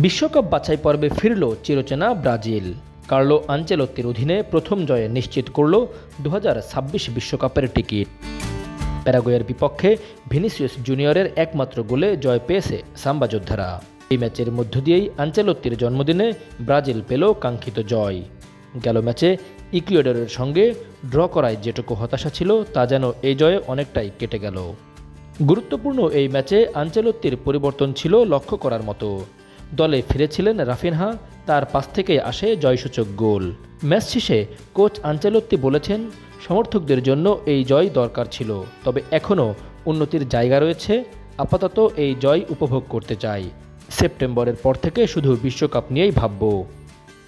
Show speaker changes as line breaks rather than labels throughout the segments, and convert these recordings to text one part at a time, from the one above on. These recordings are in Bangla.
বিশ্বকাপ বাছাই পর্বে ফিরল চিরচেনা ব্রাজিল। কার্লো আনচেলত্তির অধীনে প্রথম জয়ে নিশ্চিত করল 2026 বিশ্বকাপের টিকিট। প্যারাগুয়ের বিপক্ষে ভিনিসিয়াস জুনিয়রের একমাত্র গোলে জয় পেয়েছে সাম্বা যোদ্ধারা। এই ম্যাচের মধ্য দিয়েই আনচেলত্তির জন্মদিনে ব্রাজিল পেল কাঙ্ক্ষিত জয়। গেল ম্যাচে ইকুয়েডরের সঙ্গে ড্র করায় যেটুকু হতাশা ছিল তা যেন এই জয়ে অনেকটাই কেটে গেল। গুরুত্বপূর্ণ এই ম্যাচে আনচেলত্তির পরিবর্তন ছিল লক্ষ্য করার মতো। দলে ফিরেছিলেন রাফিনহা, তার পাস থেকেই আসে জয়সূচক গোল। ম্যাচ শেষে কোচ আনচেলত্তি বলেছেন, সমর্থকদের জন্য এই জয় দরকার ছিল, তবে এখনও উন্নতির জায়গা রয়েছে। আপাতত এই জয় উপভোগ করতে চাই। সেপ্টেম্বরের পর থেকে শুধু বিশ্বকাপ নিয়েই ভাবব।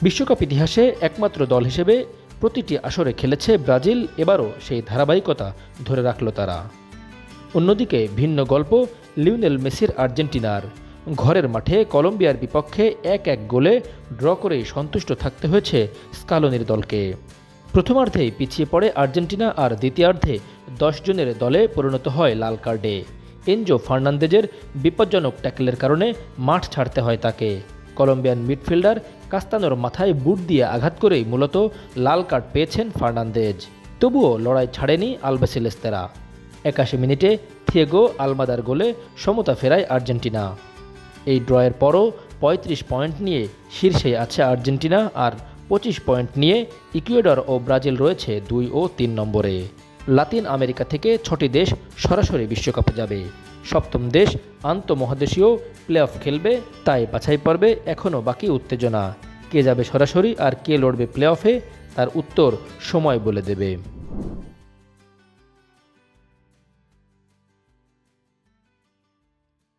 বিশ্বকাপ ইতিহাসে একমাত্র দল হিসেবে প্রতিটি আসরে খেলেছে ব্রাজিল, এবারও সেই ধারাবাহিকতা ধরে রাখল তারা। অন্যদিকে ভিন্ন গল্প লিওনেল মেসির আর্জেন্টিনার। ঘরের মাঠে কলম্বিয়ার বিপক্ষে 1-1 গোলে ড্র করেই সন্তুষ্ট থাকতে হয়েছে স্কালোনির দলকে। প্রথমার্ধেই পিছিয়ে পড়ে আর্জেন্টিনা আর দ্বিতীয়ার্ধে 10 জনের দলে পরিণত হয় লাল কার্ডে। এনজো ফার্নান্দেজের বিপজ্জনক ট্যাকলের কারণে মাঠ ছাড়তে হয় তাকে। কলম্বিয়ান মিডফিল্ডার কাস্তানোর মাথায় বুট দিয়ে আঘাত করেই মূলত লাল কার্ড পেয়েছেন ফার্নান্দেজ। তবুও লড়াই ছাড়েনি আলবিসেলেস্তেরা। 81 মিনিটে থিয়েগো আলমাদার গোলে সমতা ফেরায় আর্জেন্টিনা। এই ড্রয়ের পরও 35 পয়েন্ট নিয়ে শীর্ষে আছে আর্জেন্টিনা, আর 25 পয়েন্ট নিয়ে ইকুয়েডর ও ব্রাজিল রয়েছে 2 ও 3 নম্বরে। লাতিন আমেরিকা থেকে 6টি দেশ সরাসরি বিশ্বকাপে যাবে। সপ্তম দেশ আন্তঃমহাদেশীয় প্লে অফ খেলবে, তাই বাছাই পর্বে এখনও বাকি উত্তেজনা। কে যাবে সরাসরি আর কে লড়বে প্লে অফে, তার উত্তর সময় বলে দেবে।